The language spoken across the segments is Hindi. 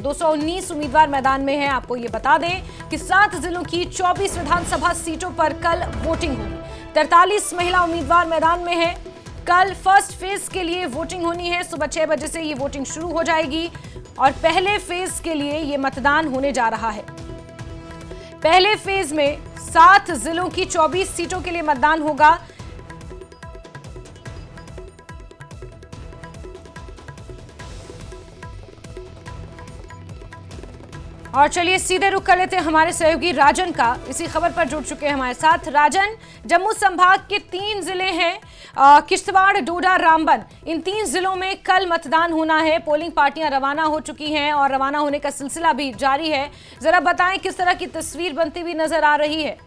219 उम्मीदवार मैदान में हैं। आपको ये बता दें कि 7 जिलों की 24 विधानसभा सीटों पर कल वोटिंग होगी। 43 महिला उम्मीदवार मैदान में हैं। कल फर्स्ट फेज के लिए वोटिंग होनी है। सुबह 6 बजे से ये वोटिंग शुरू हो जाएगी और पहले फेज के लिए ये मतदान होने जा रहा है। पहले फेज में 7 जिलों की 24 सीटों के लिए मतदान होगा। और चलिए सीधे रुख कर लेते हैं हमारे सहयोगी राजन का, इसी खबर पर जुड़ चुके हैं हमारे साथ। राजन, जम्मू संभाग के 3 जिले हैं, किश्तवाड़, डोडा, रामबन। इन 3 जिलों में कल मतदान होना है। पोलिंग पार्टियां रवाना हो चुकी हैं और रवाना होने का सिलसिला भी जारी है। जरा बताएं किस तरह की तस्वीर बनती हुई नजर आ रही है।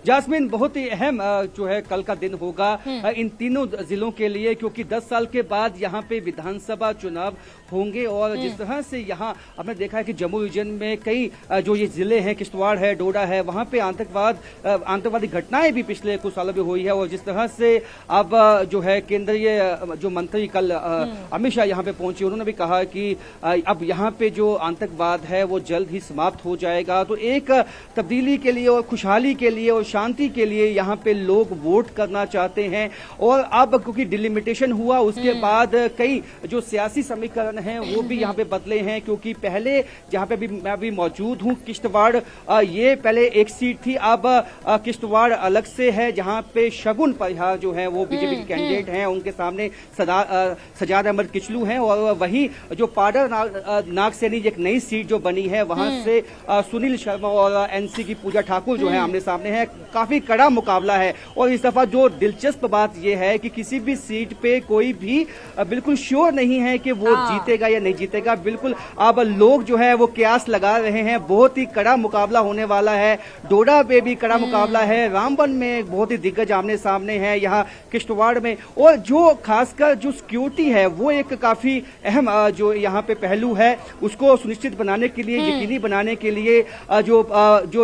जास्मिन, बहुत ही अहम जो है कल का दिन होगा इन तीनों जिलों के लिए, क्योंकि 10 साल के बाद यहाँ पे विधानसभा चुनाव होंगे। और जिस तरह से यहाँ हमने देखा है कि जम्मू रीजन में कई जो ये जिले हैं, किश्तवाड़ है, डोडा है, वहाँ पे आतंकवादी घटनाएं भी पिछले कुछ सालों में हुई है। और जिस तरह से अब जो है केंद्रीय जो मंत्री कल अमित शाह यहाँ पे पहुंचे, उन्होंने भी कहा कि अब यहाँ पे जो आतंकवाद है वो जल्द ही समाप्त हो जाएगा। तो एक तब्दीली के लिए और खुशहाली के लिए और शांति के लिए यहाँ पे लोग वोट करना चाहते हैं। और अब क्योंकि डिलिमिटेशन हुआ, उसके बाद कई जो सियासी समीकरण हैं वो भी यहाँ पे बदले हैं। क्योंकि पहले जहाँ पे भी मैं भी मौजूद हूँ, किश्तवाड़, ये पहले एक सीट थी, अब किश्तवाड़ अलग से है, जहाँ पे शगुन परिहार जो है वो बीजेपी के कैंडिडेट हैं, उनके सामने सजाद अहमद किचलू हैं। और वही जो पाडर नागसैनी एक नई सीट जो बनी है, वहां से सुनील शर्मा और एनसी की पूजा ठाकुर जो है आमने सामने है। काफी कड़ा मुकाबला है। और इस दफा जो दिलचस्प बात यह है कि किसी भी सीट पे कोई भी बिल्कुल श्योर नहीं है कि वो जीतेगा या नहीं जीतेगा। बिल्कुल अब लोग जो है वो कयास लगा रहे हैं। बहुत ही कड़ा मुकाबला होने वाला है। डोडा पे भी कड़ा मुकाबला है, रामबन में बहुत ही दिग्गज आमने सामने है, यहाँ किश्तवाड़ में। और जो खासकर जो सिक्योरिटी है वो एक काफी अहम जो यहाँ पे पहलू है, उसको सुनिश्चित बनाने के लिए, यकीनी बनाने के लिए जो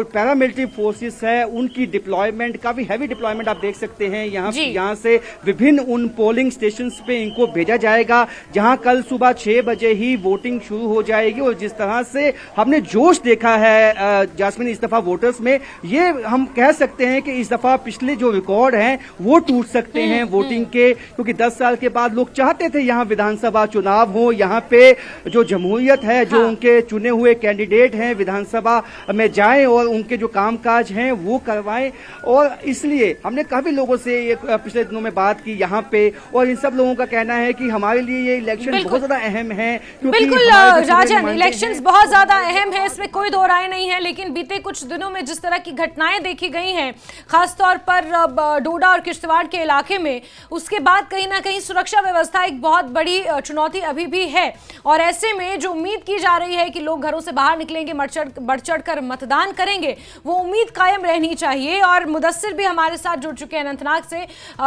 पैरामिलिट्री फोर्सेस है उनकी डिप्लॉयमेंट, काफी हैवी डिप्लॉयमेंट आप देख सकते हैं। यहाँ से विभिन्न उन पोलिंग स्टेशंस पे इनको भेजा जाएगा, जहां कल सुबह 6 बजे ही वोटिंग शुरू हो जाएगी। और जिस तरह से हमने जोश देखा है जास्मिन इस दफा वोटर्स में, ये हम कह सकते हैं कि इस दफा पिछले जो रिकॉर्ड हैं वो टूट सकते हैं वोटिंग के। क्योंकि 10 साल के बाद लोग चाहते थे यहाँ विधानसभा चुनाव हो, यहाँ पे जो जमहूरियत है, जो उनके चुने हुए कैंडिडेट हैं विधानसभा में जाएं और उनके जो कामकाज हैं वो करवाएं। और इसलिए हमने काफी लोगों से पिछले दिनों में बात की यहाँ पे, और इन सब लोगों का कहना है कि हमारे लिए ये इलेक्शन बहुत ज्यादा अहम है। बिल्कुल राजन, इलेक्शंस बहुत ज्यादा अहम है, इसमें कोई दो राय नहीं है। लेकिन बीते कुछ दिनों में जिस तरह की घटनाएं देखी गई हैं, खासतौर पर डोडा और किश्तवाड़ के इलाके में, उसके बाद कहीं ना कहीं सुरक्षा व्यवस्था एक बहुत बड़ी चुनौती अभी भी है। और ऐसे में जो उम्मीद की जा रही है कि लोग घरों से बाहर निकलेंगे, बढ़ चढ़ कर मतदान करेंगे, वो उम्मीद कायम रहनी चाहिए। और मुदस्सिर भी हमारे साथ जुड़ चुके हैं अनंतनाग से।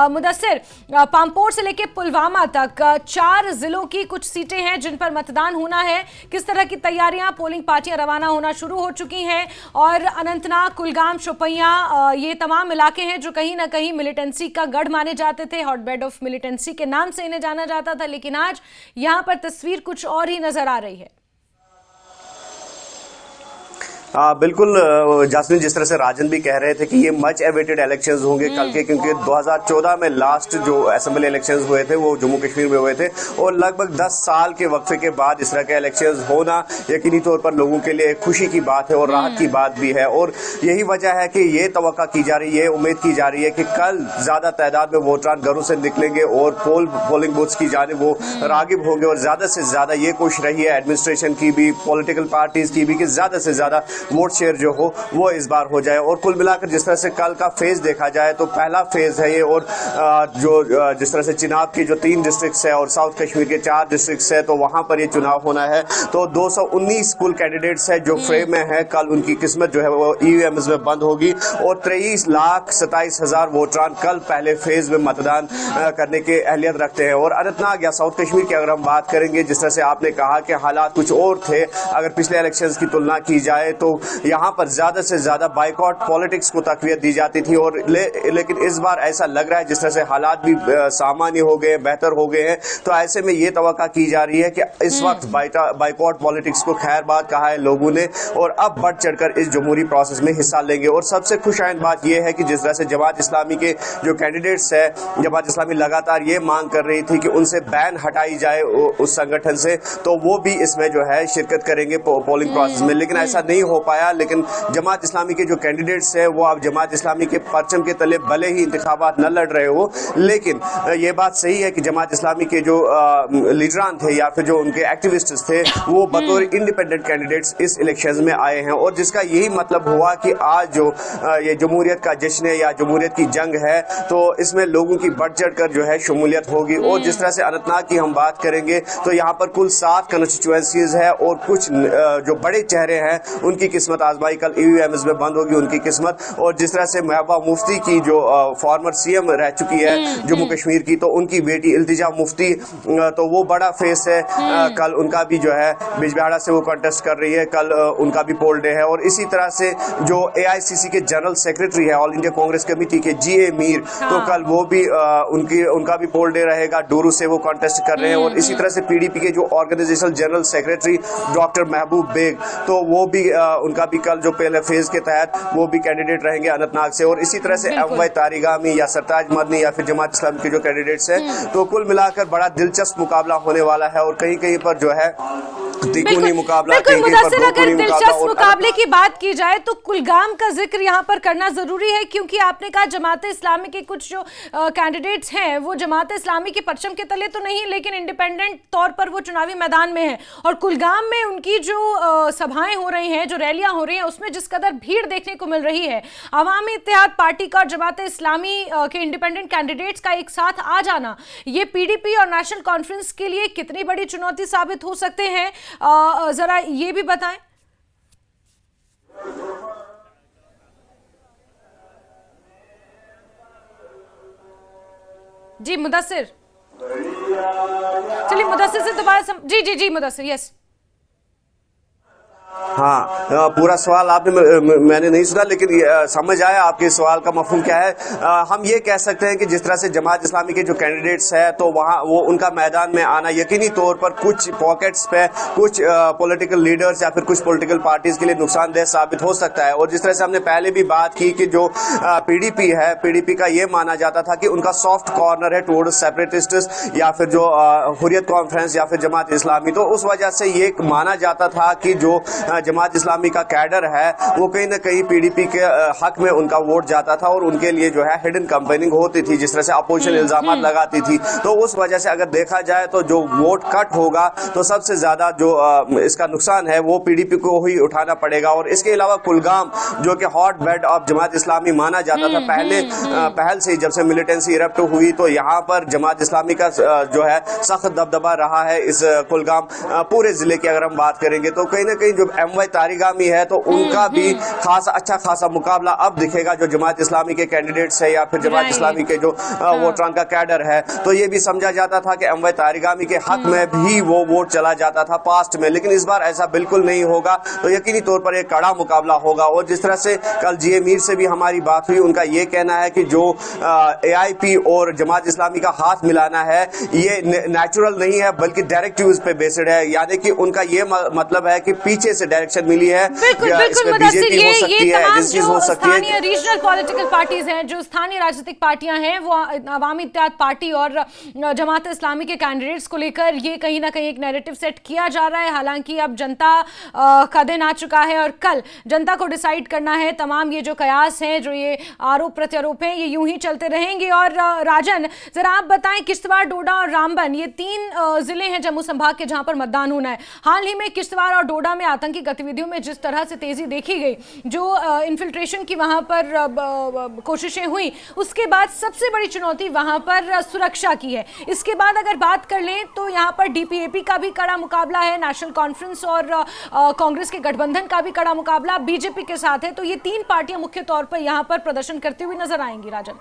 मुदस्सिर, पामपोर से लेकर पुलवामा तक 4 जिलों की कुछ सीटें हैं जिन पर मतदान होना है। किस तरह की तैयारियां, पोलिंग पार्टियां रवाना होना शुरू हो चुकी हैं। और अनंतनाग, कुलगाम, शोपियां, ये तमाम इलाके हैं जो कहीं ना कहीं मिलिटेंसी का गढ़ माने जाते थे, हॉटबेड ऑफ मिलिटेंसी के नाम से इन्हें जाना जाता था। लेकिन आज यहां पर तस्वीर कुछ और ही नजर आ रही है। बिल्कुल जास्मिन, जिस तरह से राजन भी कह रहे थे कि ये मच एवेटेड इलेक्शंस होंगे कल के, क्योंकि 2014 में लास्ट जो असेंबली इलेक्शंस हुए थे वो जम्मू कश्मीर में हुए थे। और लगभग 10 साल के वक्फे के बाद इस तरह के इलेक्शंस होना यकीनी तौर पर लोगों के लिए खुशी की बात है और राहत की बात भी है। और यही वजह है कि ये तवक्का की जा रही है, उम्मीद की जा रही है कि कल ज्यादा तादाद में वोटरान घरों से निकलेंगे और पोलिंग बूथ्स की जानिब वो रागिब होंगे। और ज्यादा से ज्यादा ये कोशिश रही है एडमिनिस्ट्रेशन की भी, पॉलिटिकल पार्टीज की भी, कि ज्यादा से ज्यादा वोट शेयर जो हो वो इस बार हो जाए। और कुल मिलाकर जिस तरह से कल का फेज देखा जाए तो पहला फेज है ये। और जो जिस तरह से चिनाब की जो 3 डिस्ट्रिक्ट्स है और साउथ कश्मीर के 4 डिस्ट्रिक्ट्स है, तो वहां पर ये चुनाव होना है। तो 219 कुल कैंडिडेट्स है जो फ्रेम में है। कल उनकी किस्मत जो है वो ईवीएम्स में बंद होगी। और 23,27,000 वोटरान कल पहले फेज में मतदान करने की अहलियत रखते हैं। और अनंतनाग या साउथ कश्मीर की अगर हम बात करेंगे, जिस तरह से आपने कहा कि हालात कुछ और थे अगर पिछले इलेक्शंस की तुलना की जाए, तो तो यहाँ पर ज्यादा से ज्यादा बाइकआउट पॉलिटिक्स को तकवीत दी जाती थी। और लेकिन इस बार ऐसा लग रहा है जिस तरह से हालात भी सामान्य हो गए, बेहतर हो गए हैं, तो ऐसे में ये तवक्का की जा रही है कि इस वक्त बाइकआउट पॉलिटिक्स को खैर बात कहा है लोगों ने और अब बढ़ चढ़कर इस जमहूरी प्रोसेस में हिस्सा लेंगे। और सबसे खुशआइंद बात यह है कि जिस तरह से जमात इस्लामी के जो कैंडिडेट्स है, जमात इस्लामी लगातार ये मांग कर रही थी कि उनसे बैन हटाई जाए उस संगठन से, तो वो भी इसमें जो है शिरकत करेंगे पोलिंग प्रोसेस में, लेकिन ऐसा नहीं हो पाया। लेकिन जमात इस्लामी के जो कैंडिडेट्स है वो अब जमात इस्लामी के परचम के तले भले ही इंतखाबात न लड़ रहे हो, लेकिन ये बात सही है कि जमात इस्लामी के जो लीडरान थे या फिर जो उनके एक्टिविस्ट्स थे वो बतौर इंडिपेंडेंट कैंडिडेट्स इस इलेक्शंस में आए हैं। और जिसका यही मतलब हुआ कि आज जो ये जमहूरियत का जश्न है या जमहूरियत की जंग है, तो इसमें लोगों की बढ़ चढ़ कर जो है शमूलियत होगी। और जिस तरह से अनंतनाग की हम बात करेंगे तो यहाँ पर कुल 7 कंस्टिट्यूएंसीज है और कुछ जो बड़े चेहरे हैं उनकी किस्मत आजमाई, कल ईवीएम्स में बंद होगी उनकी किस्मत। और जिस तरह से महबूबा मुफ्ती की जो फॉर्मर सीएम रह चुकी है जम्मू कश्मीर की, तो उनकी बेटी इल्तिजा मुफ्ती, तो वो बड़ा फेस है, कल उनका भी जो है बिजबिहाड़ा से वो कंटेस्ट कर रही है, कल उनका भी पोल डे है। और इसी तरह से जो एआईसीसी के जनरल सेक्रेटरी है ऑल इंडिया कांग्रेस कमेटी के जीए मीर, तो कल वो भी उनका भी पोल डे रहेगा, डोरू से वो कंटेस्ट कर रहे हैं। और इसी तरह से पीडीपी के जो ऑर्गेनाइजेशनल जनरल सेक्रेटरी डॉक्टर महबूब बेग, तो वो भी उनका भी कल जो पहले फेज के तहत वो भी कैंडिडेट रहेंगे अनंतनाग से। और इसी तरह से एमवाई तारिगामी या सरताज मदनी या फिर जमात इस्लामी के जो कैंडिडेट्स हैं, तो कुल मिलाकर बड़ा दिलचस्प मुकाबला होने वाला है। और कहीं कहीं पर जो है तिकोनी मुकाबला, अगर दिलचस्प मुकाबले की बात की जाए तो कुलगाम का जिक्र यहाँ पर करना जरूरी है, क्योंकि आपने कहा जमात इस्लामी के कुछ जो कैंडिडेट्स हैं वो जमात इस्लामी के परचम के तले तो नहीं, लेकिन इंडिपेंडेंट तौर पर वो चुनावी मैदान में है। और कुलगाम में उनकी जो सभाएं हो रही हैं, जो रैलियां हो रही हैं, उसमें जिस कदर भीड़ देखने को मिल रही है, अवामी इत्तेहाद पार्टी का और जमात इस्लामी के इंडिपेंडेंट कैंडिडेट्स का एक साथ आ जाना, ये पीडीपी और नेशनल कॉन्फ्रेंस के लिए कितनी बड़ी चुनौती साबित हो सकते हैं, जरा ये भी बताएं। जी मुदस्सिर, चलिए मुदस्सिर से दोबारा जी मुदस्सिर, यस। हाँ, पूरा सवाल आपने मैंने नहीं सुना, लेकिन समझ आया आपके सवाल का मफहूम क्या है। हम ये कह सकते हैं कि जिस तरह से जमात इस्लामी के जो कैंडिडेट्स है, तो वहाँ वो उनका मैदान में आना यकीनी तौर पर कुछ पॉकेट्स पे कुछ पॉलिटिकल लीडर्स या फिर कुछ पॉलिटिकल पार्टीज के लिए नुकसानदेह साबित हो सकता है। और जिस तरह से हमने पहले भी बात की कि जो पीडीपी है, पीडीपी का ये माना जाता था कि उनका सॉफ्ट कॉर्नर है टुवर्ड्स सेपरेटिस्ट या फिर जो हुर्रियत कॉन्फ्रेंस या फिर जमात इस्लामी, तो उस वजह से ये माना जाता था कि जो जमात इस्लामी का कैडर है वो कहीं ना कहीं पीडीपी के हक में उनका वोट जाता था और उनके लिए जो है हिडन कैंपेनिंग होती थी, जिस तरह से अपोजिशन इल्जामात लगाती थी। तो उस वजह से अगर देखा जाए तो जो वोट कट होगा तो सबसे ज्यादा जो इसका नुकसान है वो पीडीपी को ही उठाना पड़ेगा। और इसके अलावा कुलगाम जो कि hot bed of Jamaat Islami माना जाता था पहल से, जब से मिलिटेंसी इरप्ट हुई तो यहाँ पर जमात इस्लामी का जो है सख्त दबदबा रहा है इस कुलगाम पूरे जिले की। अगर हम बात करेंगे तो कहीं ना कहीं जो एमवाई तारिगामी है तो उनका भी अच्छा खासा मुकाबला अब दिखेगा जो जमात इस्लामी के कैंडिडेट्स है या फिर जमात इस्लामी के जो वोटरान का कैडर है। तो ये भी समझा जाता था कि एमवाई तारिगामी के हक में भी वो वोट चला जाता था पास्ट में, लेकिन इस बार ऐसा बिल्कुल नहीं होगा। तो यकीनी तौर पर एक कड़ा मुकाबला होगा। और जिस तरह से कल जीए मीर से भी हमारी बात हुई, उनका ये कहना है कि जो एआईपी और जमात इस्लामी का हाथ मिलाना है ये नेचुरल नहीं है बल्कि डायरेक्टिव्स पे बेस्ड है, यानी कि उनका ये मतलब है कि पीछे से डायरेक्शन मिली है। बिल्कुल मुदस्सिर, ये तमाम जो स्थानीय रीजनल पॉलिटिकल पार्टीज हैं, जो स्थानीय राजनीतिक पार्टियां हैं, वो अवामी इत्तेहाद पार्टी और जमात इस्लामी के कैंडिडेट्स को लेकर ये कहीं ना कहीं एक नैरेटिव सेट किया जा रहा है। हालांकि अब जनता का दिन आ चुका है और कल जनता को डिसाइड करना है। तमाम ये जो कयास हैं, जो ये आरोप प्रत्यारोप हैं, ये यूं ही चलते रहेंगे। और राजन, जरा आप बताएं, किश्तवाड़, डोडा और रामबन ये 3 जिले हैं जम्मू संभाग के जहां पर मतदान होना है। हाल ही में किश्तवाड़ और डोडा में आतंकी गतिविधियों में जिस तरह से तेजी देखी गई, जो इन्फिल्ट्रेशन की वहां पर कोशिशें हुई, उसके बाद सबसे बड़ी चुनौती वहां पर सुरक्षा की है। इसके बाद अगर बात कर लें तो यहाँ पर डीपीएपी का भी कड़ा मुकाबला है, नेशनल कॉन्फ्रेंस और कांग्रेस के गठबंधन का भी कड़ा मुकाबला बीजेपी के साथ है। तो ये 3 पार्टियां मुख्य तौर पर यहाँ पर प्रदर्शन करती हुई नजर आएंगी। राजन,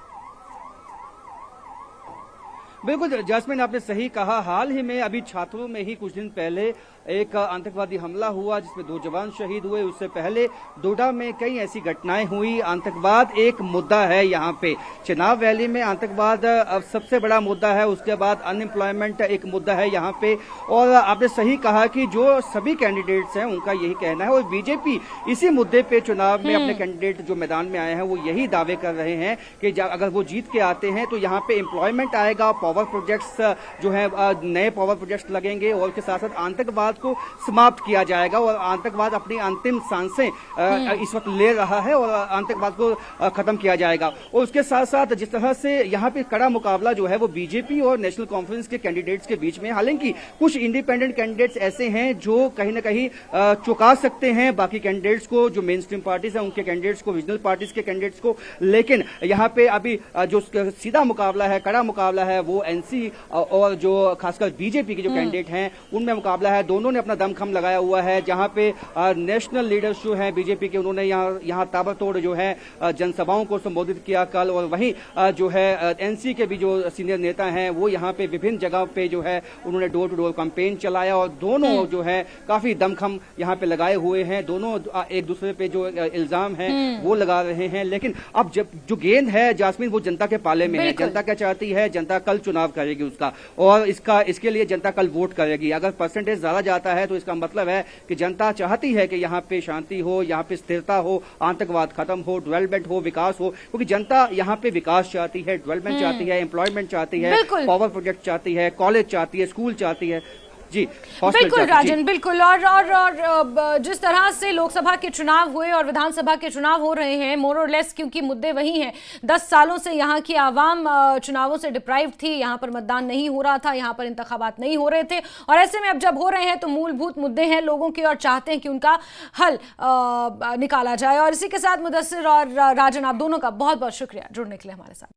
बिल्कुल जास्मिन, आपने सही कहा। हाल ही में अभी छात्रों में ही कुछ दिन पहले एक आतंकवादी हमला हुआ जिसमें 2 जवान शहीद हुए। उससे पहले डोडा में कई ऐसी घटनाएं हुई। आतंकवाद एक मुद्दा है यहाँ पे, चेनाब वैली में आतंकवाद अब सबसे बड़ा मुद्दा है। उसके बाद अनएम्प्लॉयमेंट एक मुद्दा है यहाँ पे। और आपने सही कहा कि जो सभी कैंडिडेट्स हैं उनका यही कहना है, और बीजेपी इसी मुद्दे पे चुनाव में अपने कैंडिडेट जो मैदान में आए हैं वो यही दावे कर रहे हैं कि अगर वो जीत के आते हैं तो यहाँ पे एम्प्लॉयमेंट आएगा, पावर प्रोजेक्ट्स जो है नए पावर प्रोजेक्ट्स लगेंगे, और उसके साथ साथ आतंकवाद को समाप्त किया जाएगा। और आतंकवाद अपनी अंतिम सांसें इस वक्त ले रहा है और आतंकवाद को खत्म किया जाएगा। और उसके साथ साथ जिस तरह से यहाँ पे कड़ा मुकाबला जो है वो बीजेपी और नेशनल कॉन्फ्रेंस के कैंडिडेट्स के बीच में, हालांकि कुछ इंडिपेंडेंट कैंडिडेट्स ऐसे हैं जो कहीं ना कहीं चौंका सकते हैं बाकी कैंडिडेट्स को, जो मेन स्ट्रीम पार्टीज हैं उनके कैंडिडेट्स को, रीजनल पार्टीज के कैंडिडेट्स को। लेकिन यहाँ पे अभी जो सीधा मुकाबला है, कड़ा मुकाबला है, वो एनसी और जो खासकर बीजेपी के जो कैंडिडेट हैं उनमें मुकाबला है। दोनों ने अपना दमखम लगाया हुआ है। जहां पे नेशनल लीडर्स जो हैं बीजेपी के, उन्होंने यहाँ ताबड़तोड़ जो है जनसभाओं को संबोधित किया कल। और वहीं जो है एनसी के भी जो सीनियर नेता हैं वो यहाँ पे विभिन्न जगह पे जो है उन्होंने डोर टू डोर कैंपेन चलाया, और दोनों जो है काफी दमखम यहाँ पे लगाए हुए हैं। दोनों एक दूसरे पे जो इल्जाम है वो लगा रहे हैं। लेकिन अब जब जो गेंद है जास्मिन वो जनता के पाले में है। जनता क्या चाहती है? जनता कल चुनाव करेगी उसका, और इसके लिए जनता कल वोट करेगी। अगर परसेंटेज ज्यादा जाता है तो इसका मतलब है कि जनता चाहती है कि यहाँ पे शांति हो, यहाँ पे स्थिरता हो, आतंकवाद खत्म हो, डेवलपमेंट हो, विकास हो। क्योंकि जनता यहाँ पे विकास चाहती है, डेवलपमेंट चाहती है, एम्प्लॉयमेंट चाहती है, पावर प्रोजेक्ट चाहती है, कॉलेज चाहती है, स्कूल चाहती है। जी बिल्कुल राजन, बिल्कुल। और जिस तरह से लोकसभा के चुनाव हुए और विधानसभा के चुनाव हो रहे हैं, मोर और लेस क्योंकि मुद्दे वही हैं। 10 सालों से यहाँ की आवाम चुनावों से डिप्राइव थी, यहाँ पर मतदान नहीं हो रहा था, यहाँ पर इंतखाबात नहीं हो रहे थे, और ऐसे में अब जब हो रहे हैं तो मूलभूत मुद्दे हैं लोगों के और चाहते हैं कि उनका हल निकाला जाए। और इसी के साथ मुदस्सिर और राजन, आप दोनों का बहुत बहुत शुक्रिया जुड़ने के लिए हमारे साथ।